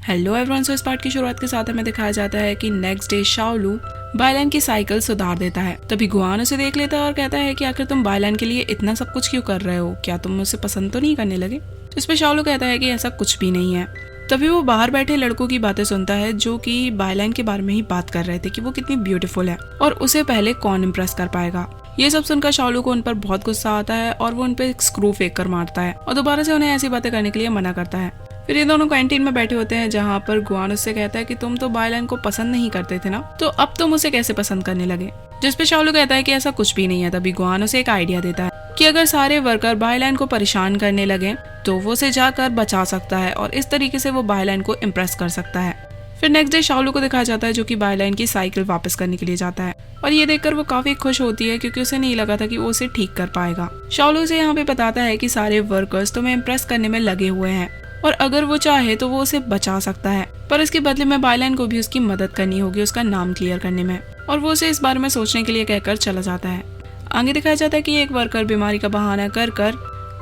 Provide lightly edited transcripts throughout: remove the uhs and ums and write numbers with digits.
Hello everyone. इस part की शुरुआत के साथ हमें दिखाया जाता है कि नेक्स्ट डे शाओलू बायलान की साइकिल सुधार देता है। तभी गुआन उसे देख लेता है और कहता है कि आखिर तुम बायलान के लिए इतना सब कुछ क्यों कर रहे हो, क्या तुम उसे पसंद तो नहीं करने लगे। इस पे शाओलू कहता है कि ऐसा कुछ भी नहीं है। तभी वो बाहर बैठे लड़कों की बातें सुनता है जो कि बायलान के बारे में ही बात कर रहे थे कि वो कितनी ब्यूटीफुल है और उसे पहले कौन इम्प्रेस कर पाएगा। ये सब सुनकर शाओलू को उन पर बहुत गुस्सा आता है और वो उन पे एक स्क्रू फेंक कर मारता है और दोबारा से उन्हें ऐसी बातें करने के लिए मना करता है। फिर ये दोनों कैंटीन में बैठे होते हैं जहाँ पर गुआन उससे कहता है कि तुम तो बायलान को पसंद नहीं करते थे ना, तो अब तुम उसे कैसे पसंद करने लगे। जिस पे शाओलू कहता है कि ऐसा कुछ भी नहीं है। तभी गुआन उसे एक आइडिया देता है कि अगर सारे वर्कर बायलान को परेशान करने लगे तो वो उसे जाकर बचा सकता है और इस तरीके से वो बायलान को इम्प्रेस कर सकता है। फिर नेक्स्ट डे शाओलू को दिखाया जाता है जो कि बायलान की साइकिल वापस करने के लिए जाता है और ये देखकर वो काफी खुश होती है क्योंकि उसे नहीं लगा था कि वो उसे ठीक कर पाएगा। शाओलू उसे यहाँ पे बताता है कि सारे वर्कर्स तुम्हें इम्प्रेस करने में लगे हुए हैं और अगर वो चाहे तो वो उसे बचा सकता है, पर इसके बदले में बायलान को भी उसकी मदद करनी होगी उसका नाम क्लियर करने में। और वो उसे इस बारे में सोचने के लिए कहकर चला जाता है। आगे दिखाया जाता है कि एक वर्कर बीमारी का बहाना कर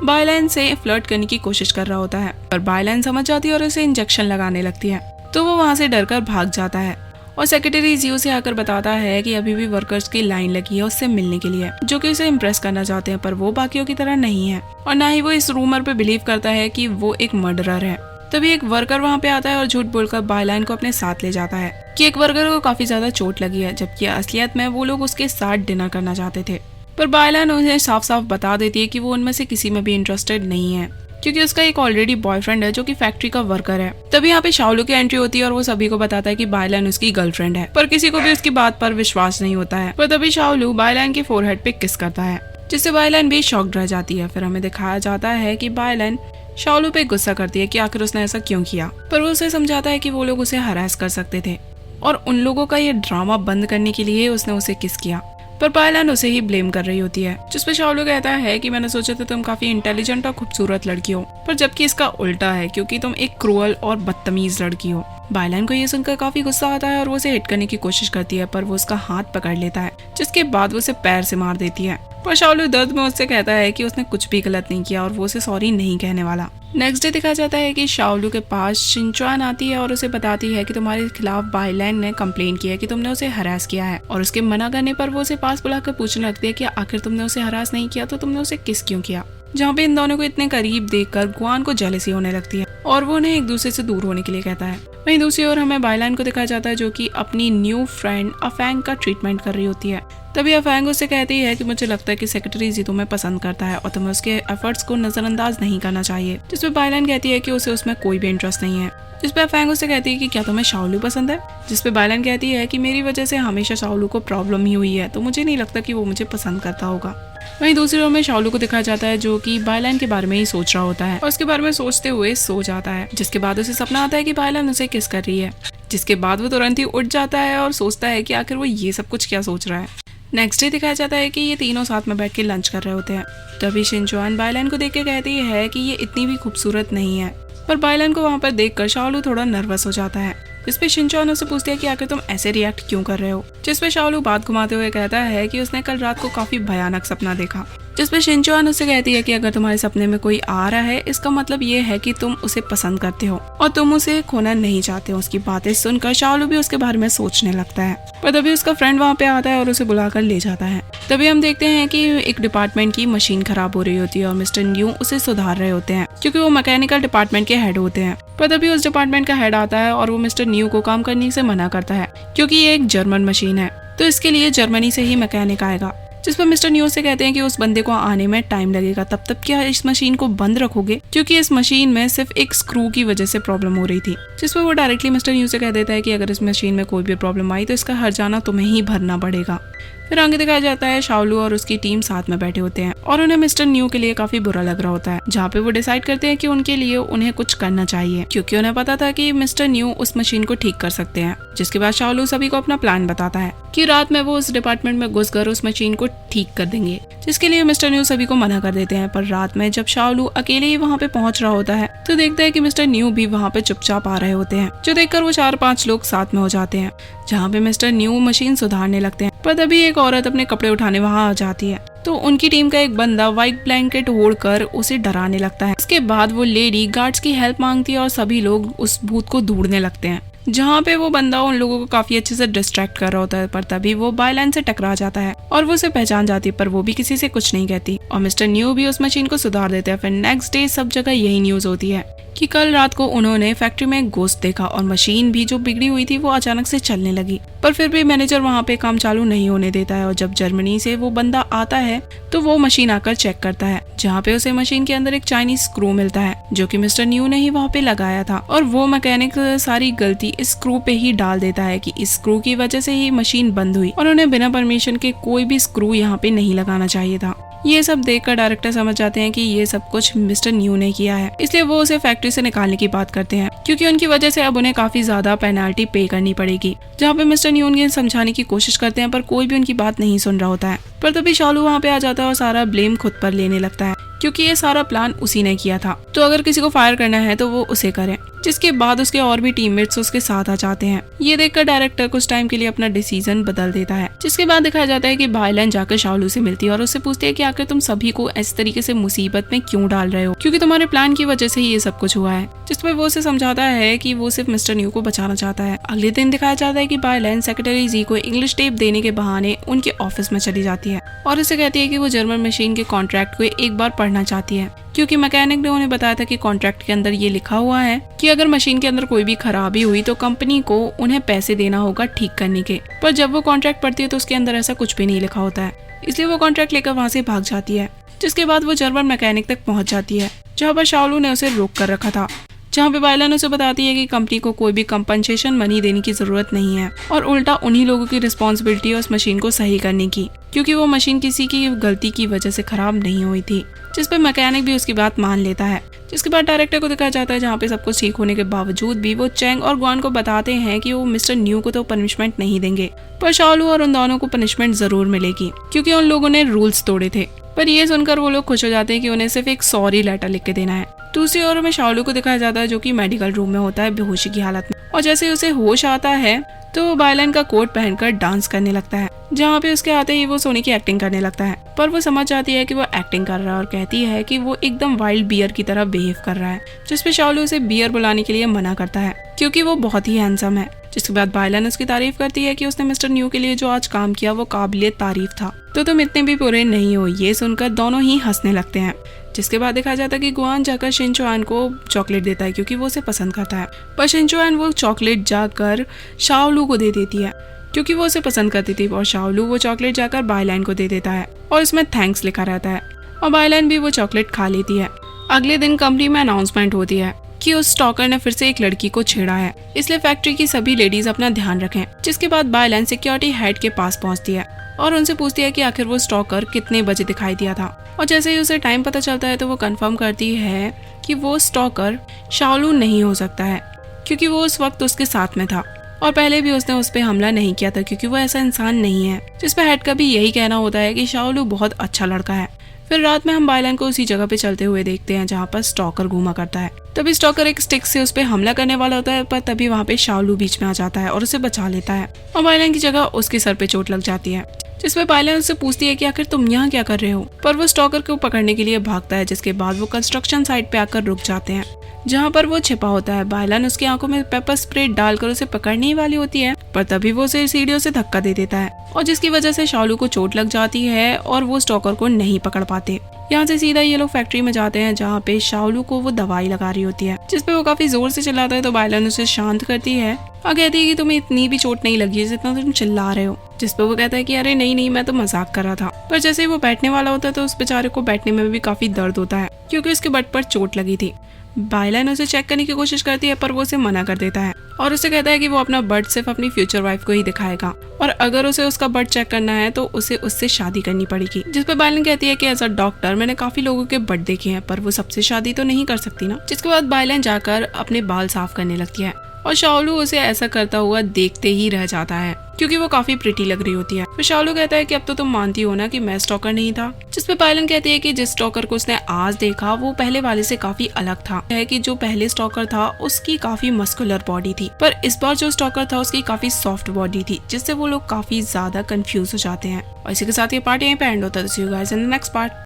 बायलान से फ्लर्ट करने की कोशिश कर रहा होता है, पर बायलान समझ जाती है और उसे इंजेक्शन लगाने लगती है, तो वो वहाँ से डरकर भाग जाता है। और सेक्रेटरी जियो से आकर बताता है कि अभी भी वर्कर्स की लाइन लगी है उससे मिलने के लिए, जो कि उसे इम्प्रेस करना चाहते हैं, पर वो बाकियों की तरह नहीं है और ना ही वो इस रूमर पे बिलीव करता है कि वो एक मर्डरर है। तभी एक वर्कर वहाँ पे आता है और झूठ बोलकर बायलान को अपने साथ ले जाता है कि एक वर्कर को काफी ज्यादा चोट लगी है, जबकि असलियत में वो लोग उसके साथ डिनर करना चाहते थे। पर बायलान उन्हें साफ साफ बता देती है कि वो उनमें से किसी में भी इंटरेस्टेड नहीं है क्योंकि उसका एक ऑलरेडी बॉयफ्रेंड है जो कि फैक्ट्री का वर्कर है। तभी यहाँ पे शाओलू की एंट्री होती है और वो सभी को बताता है कि बायलान उसकी गर्लफ्रेंड है, पर किसी को भी उसकी बात पर विश्वास नहीं होता है। पर तभी शाओलू बायलान के फोरहेड पे किस करता है जिससे बायलान भी शॉक्ड रह जाती है। फिर हमें दिखाया जाता है कि बायलान शाओलू पे गुस्सा करती है कि आखिर उसने ऐसा क्यों किया, पर वो उसे समझाता है कि वो लोग उसे हरास कर सकते थे और उन लोगों का ये ड्रामा बंद करने के लिए उसने उसे किस किया। पर बायलान उसे ही ब्लेम कर रही होती है, जिसपे शाओलू कहता है कि मैंने सोचा था तुम काफी इंटेलिजेंट और खूबसूरत लड़की हो, पर जबकि इसका उल्टा है क्योंकि तुम एक क्रूअल और बदतमीज लड़की हो। बायलान को ये सुनकर काफी गुस्सा आता है और वो उसे हिट करने की कोशिश करती है, पर वो उसका हाथ पकड़ लेता है जिसके बाद वो उसे पैर से मार देती है। पर शाओलू दर्द में उससे कहता है कि उसने कुछ भी गलत नहीं किया और वो उसे सॉरी नहीं कहने वाला। नेक्स्ट डे दिखाया जाता है कि शाओलू के पास शिनचुआन आती है और उसे बताती है कि तुम्हारे खिलाफ बायलान ने कंप्लेन किया है कि तुमने उसे हरास किया है, और उसके मना करने पर वो उसे पास बुलाकर पूछने लगती है कि आखिर तुमने उसे हरास नहीं किया तो तुमने उसे किस क्यों किया। जहाँ पे इन दोनों को इतने करीब देखकर गुआन को जेलसी होने लगती है और वो उन्हें एक दूसरे से दूर होने के लिए कहता है। वहीं दूसरी ओर हमें बायलान को दिखाया जाता है जो कि अपनी न्यू फ्रेंड अफैंग का ट्रीटमेंट कर रही होती है। तभी अफैंग उससे कहती है कि मुझे लगता है कि सेक्रेटरी जी तुम्हें पसंद करता है और तुम्हें उसके एफर्ट्स को नजरअंदाज नहीं करना चाहिए, जिसपे बायलान कहती है कि उसे उसमें कोई भी इंटरेस्ट नहीं है। जिसपे अफैंग उससे कहती है कि क्या तुम्हें शाओलू पसंद है, जिसपे बायलान कहती है कि मेरी वजह से हमेशा शाओलू को प्रॉब्लम ही हुई है, तो मुझे नहीं लगता कि वो मुझे पसंद करता होगा। वहीं दूसरी ओर में शाओलू को दिखाया जाता है जो कि बायलान के बारे में ही सोच रहा होता है और उसके बारे में सोचते हुए सो जाता है, जिसके बाद उसे सपना आता है कि बायलान उसे किस कर रही है, जिसके बाद वो तुरंत ही उठ जाता है और सोचता है कि आखिर वो ये सब कुछ क्या सोच रहा है। नेक्स्ट डे दिखाया जाता है कि ये तीनों साथ में बैठ के लंच कर रहे होते हैं। तभी शिनचुआन बायलान को देख के कहती है कि ये इतनी भी खूबसूरत नहीं है, पर बायलान को वहाँ पर देखकर शाओलू थोड़ा नर्वस हो जाता है, जिसपे शिनचुआन उससे पूछती है कि आखिर तुम ऐसे रिएक्ट क्यों कर रहे हो। जिसपे शाओलू बात घुमाते हुए कहता है कि उसने कल रात को काफी भयानक सपना देखा। जिसपे शिनचुआन उससे कहती है कि अगर तुम्हारे सपने में कोई आ रहा है इसका मतलब ये है कि तुम उसे पसंद करते हो और तुम उसे खोना नहीं चाहते हो। उसकी बातें सुनकर शाओलू भी उसके बारे में सोचने लगता है, पर तभी उसका फ्रेंड वहाँ पे आता है और उसे बुलाकर ले जाता है। तभी हम देखते हैं कि एक डिपार्टमेंट की मशीन खराब हो रही होती है और मिस्टर न्यू उसे सुधार रहे होते हैं क्योंकि वो मैकेनिकल डिपार्टमेंट के हेड होते हैं। पर तभी उस डिपार्टमेंट का हेड आता है और वो मिस्टर न्यू को काम करने से मना करता है क्योंकि ये एक जर्मन मशीन है, तो इसके लिए जर्मनी से ही मैकेनिक आएगा। जिस पर मिस्टर न्यू से कहते हैं कि उस बंदे को आने में टाइम लगेगा, तब तक क्या इस मशीन को बंद रखोगे, क्योंकि इस मशीन में सिर्फ एक स्क्रू की वजह से प्रॉब्लम हो रही थी। जिस पर वो डायरेक्टली मिस्टर न्यू से कह देता है कि अगर इस मशीन में कोई भी प्रॉब्लम आई तो इसका हर्जाना तुम्हें ही भरना पड़ेगा। फिर आगे दिखाया जाता है शाओलू और उसकी टीम साथ में बैठे होते हैं और उन्हें मिस्टर न्यू के लिए काफी बुरा लग रहा होता है, जहाँ पे वो डिसाइड करते हैं कि उनके लिए उन्हें कुछ करना चाहिए क्योंकि उन्हें पता था कि मिस्टर न्यू उस मशीन को ठीक कर सकते हैं। जिसके बाद शाओलू सभी को अपना प्लान बताता है कि रात में वो उस डिपार्टमेंट में घुसकर उस मशीन को ठीक कर देंगे, जिसके लिए मिस्टर न्यू सभी को मना कर देते हैं। पर रात में जब शाओलू अकेले ही वहाँ पे पहुँच रहा होता है तो देखता है कि मिस्टर न्यू भी वहाँ पे चुपचाप आ रहे होते हैं, जो देखकर वो 4-5 लोग साथ में हो जाते हैं, जहाँ पे मिस्टर न्यू मशीन सुधारने लगते हैं। पर तभी एक औरत अपने कपड़े उठाने वहाँ आ जाती है, तो उनकी टीम का एक बंदा व्हाइट ब्लैंकेट ओढ़कर उसे डराने लगता है। इसके बाद वो लेडी गार्ड्स की हेल्प मांगती है और सभी लोग उस भूत को ढूंढने लगते हैं, जहाँ पे वो बंदा उन लोगों को काफी अच्छे से डिस्ट्रैक्ट कर रहा होता है। पर तभी वो बायलान से टकरा जाता है और वो उसे पहचान जाती है, पर वो भी किसी से कुछ नहीं कहती और मिस्टर न्यू भी उस मशीन को सुधार देते हैं। फिर नेक्स्ट डे सब जगह यही न्यूज होती है कि कल रात को उन्होंने फैक्ट्री में एक घोस्ट देखा और मशीन भी जो बिगड़ी हुई थी वो अचानक से चलने लगी। पर फिर भी मैनेजर वहाँ पे काम चालू नहीं होने देता है और जब जर्मनी से वो बंदा आता है तो वो मशीन आकर चेक करता है, जहाँ पे उसे मशीन के अंदर एक चाइनीज स्क्रू मिलता है जो कि मिस्टर न्यू ने ही वहाँ पे लगाया था। और वो मैकेनिक सारी गलती इस स्क्रू पे ही डाल देता है कि इस स्क्रू की वजह से ही मशीन बंद हुई और उन्हें बिना परमिशन के कोई भी स्क्रू यहाँ पे नहीं लगाना चाहिए था। ये सब देखकर डायरेक्टर समझ जाते हैं कि ये सब कुछ मिस्टर न्यू ने किया है, इसलिए वो उसे फैक्ट्री से निकालने की बात करते हैं, क्योंकि उनकी वजह से अब उन्हें काफी ज्यादा पेनाल्टी पे करनी पड़ेगी। जहाँ पे मिस्टर न्यू उन्हें समझाने की कोशिश करते हैं पर कोई भी उनकी बात नहीं सुन रहा होता है। पर तभी शालू वहाँ पे आ जाता है और सारा ब्लेम खुद पर लेने लगता है, क्योंकि ये सारा प्लान उसी ने किया था, तो अगर किसी को फायर करना है तो वो उसे करे। जिसके बाद उसके और भी टीममेट्स उसके साथ आ जाते हैं। ये देखकर डायरेक्टर कुछ टाइम के लिए अपना डिसीजन बदल देता है। जिसके बाद दिखाया जाता है कि बायलान जाकर शाओलू से मिलती है और उससे पूछती है कि आखिर तुम सभी को इस तरीके से मुसीबत में क्यों डाल रहे हो, क्योंकि तुम्हारे प्लान की वजह से ही ये सब कुछ हुआ है। जिसमें वो उसे समझाता है कि वो सिर्फ मिस्टर न्यू को बचाना चाहता है। अगले दिन दिखाया जाता है कि बायलान सेक्रेटरी जी को इंग्लिश टेप देने के बहाने उनके ऑफिस में चली जाती है और उसे कहती है कि वो जर्मन मशीन के कॉन्ट्रैक्ट को एक बार पढ़ना चाहती है, क्योंकि मैकेनिक ने उन्हें बताया था कि कॉन्ट्रैक्ट के अंदर ये लिखा हुआ है कि अगर मशीन के अंदर कोई भी खराबी हुई तो कंपनी को उन्हें पैसे देना होगा ठीक करने के। पर जब वो कॉन्ट्रैक्ट पढ़ती है तो उसके अंदर ऐसा कुछ भी नहीं लिखा होता है, इसलिए वो कॉन्ट्रैक्ट लेकर वहाँ से भाग जाती है। जिसके बाद वो जर्मन मैकेनिक तक पहुँच जाती है, जहाँ पर शाओलू ने उसे रोक कर रखा था, जहाँ पे बायलान उसे बताती है कि कंपनी को कोई भी कंपनसेशन मनी देने की जरूरत नहीं है और उल्टा उन्हीं लोगों की रिस्पॉन्सिबिलिटी है उस मशीन को सही करने की, क्योंकि वो मशीन किसी की गलती की वजह से खराब नहीं हुई थी। जिस पे मैकेनिक भी उसकी बात मान लेता है। जिसके बाद डायरेक्टर को दिखाया जाता है जहाँ पे सब कुछ ठीक होने के बावजूद भी वो चैंग और ग्वान को बताते हैं कि वो मिस्टर न्यू को तो पनिशमेंट नहीं देंगे, पर शाओलू और उन दोनों को पनिशमेंट जरूर मिलेगी, क्योंकि उन लोगों ने रूल्स तोड़े थे। पर ये सुनकर वो लोग खुश हो जाते हैं कि उन्हें सिर्फ एक सॉरी लेटर लिख के देना है। दूसरी ओर में शाओलू को दिखाया जाता है जो कि मेडिकल रूम में होता है बेहोशी की हालत में, और जैसे उसे होश आता है तो वो बायलान का कोट पहनकर डांस करने लगता है, जहाँ पे उसके आते ही वो सोने की एक्टिंग करने लगता है। पर वो समझ जाती है कि वो एक्टिंग कर रहा है और कहती है कि वो एकदम वाइल्ड बियर की तरह बिहेव कर रहा है, जिसपे शाओलू उसे बियर बुलाने के लिए मना करता है क्योंकि वो बहुत ही हैंडसम है। जिसके बाद बायलान उसकी तारीफ करती है कि उसने मिस्टर न्यू के लिए जो आज काम किया वो काबिले तारीफ था, तो तुम इतने भी बुरे नहीं हो। ये सुनकर दोनों ही हंसने लगते हैं। जिसके बाद दिखाया जाता है कि गुआन जाकर शिनचुआन को चॉकलेट देता है क्योंकि वो उसे पसंद करता है, पर शिनचुआन वो चॉकलेट जाकर शाओलू को दे देती है क्योंकि वो उसे पसंद करती थी, और शाओलू वो चॉकलेट जाकर बायलान को दे देता है और इसमें थैंक्स लिखा रहता है, और बायलान भी वो चॉकलेट खा लेती है। अगले दिन कंपनी में अनाउंसमेंट होती है कि उस स्टॉकर ने फिर से एक लड़की को छेड़ा है, इसलिए फैक्ट्री की सभी लेडीज अपना ध्यान रखें। जिसके बाद बायलान सिक्योरिटी हेड के पास पहुंचती है और उनसे पूछती है कि आखिर वो स्टॉकर कितने बजे दिखाई दिया था, और जैसे ही उसे टाइम पता चलता है तो वो कंफर्म करती है कि वो स्टॉकर शाओलू नहीं हो सकता है, क्योंकि वो उस वक्त उसके साथ में था और पहले भी उसने उस पर हमला नहीं किया था, क्योंकि वो ऐसा इंसान नहीं है। जिसपे हेड का भी यही कहना होता है कि शाओलू बहुत अच्छा लड़का है। फिर रात में हम बायलान को उसी जगह पे चलते हुए देखते हैं जहाँ पर स्टॉकर घूमा करता है। तभी स्टॉकर एक स्टिक से उस पर हमला करने वाला होता है, पर तभी वहाँ पे शाओलू बीच में आ जाता है और उसे बचा लेता है, और बायलान की जगह उसके सर पे चोट लग जाती है। जिसमें बायलान उससे पूछती है कि आखिर तुम यहाँ क्या कर रहे हो, पर वो स्टॉकर को पकड़ने के लिए भागता है। जिसके बाद वो कंस्ट्रक्शन साइट पे आकर रुक जाते हैं जहाँ पर वो छिपा होता है। बायलान उसकी आंखों में पेपर स्प्रे डालकर उसे पकड़ने ही वाली होती है, पर तभी वो उसे सीढ़ियों से धक्का दे देता है, और जिसकी वजह से शाओलू को चोट लग जाती है और वो स्टॉकर को नहीं पकड़ पाते। यहाँ से सीधा ये लोग फैक्ट्री में जाते हैं जहाँ पे शाओलू को वो दवाई लगा रही होती है, जिसपे वो काफी जोर से चिल्लाता है, तो बायलान उसे शांत करती है और कहती है कि तुम्हें इतनी भी चोट नहीं लगी है जितना तुम चिल्ला रहे हो। जिसपे वो कहता है कि अरे नहीं, मैं तो मजाक कर रहा था। पर जैसे ही वो बैठने वाला होता है तो उस बेचारे को बैठने में भी काफी दर्द होता है, क्योंकि उसके बट पर चोट लगी थी। बायलान उसे चेक करने की कोशिश करती है, पर वो उसे मना कर देता है और उसे कहता है कि वो अपना बट सिर्फ अपनी फ्यूचर वाइफ को ही दिखाएगा, और अगर उसे उसका बट चेक करना है तो उसे उससे शादी करनी पड़ेगी। जिसपे बायलान कहती है कि एज अ डॉक्टर मैंने काफी लोगों के बट देखे हैं, पर वो सबसे शादी तो नहीं कर सकती ना। जिसके बाद बायलान जाकर अपने बाल साफ करने लगती है और शाओलू उसे ऐसा करता हुआ देखते ही रह जाता है, क्योंकि वो काफी प्रिटी लग रही होती है। फिर शाओलू कहता है कि अब तो तुम मानती हो ना कि मैं स्टॉकर नहीं था। जिसपे बायलान कहती है कि जिस स्टॉकर को उसने आज देखा वो पहले वाले से काफी अलग था, है कि जो पहले स्टॉकर था उसकी काफी मस्कुलर बॉडी थी, पर इस बार जो स्टॉकर था उसकी काफी सॉफ्ट बॉडी थी, जिससे वो लोग काफी ज्यादा कंफ्यूज हो जाते हैं। और इसी के साथ ये पार्ट यहीं पे एंड होता है। See you guys in the next part.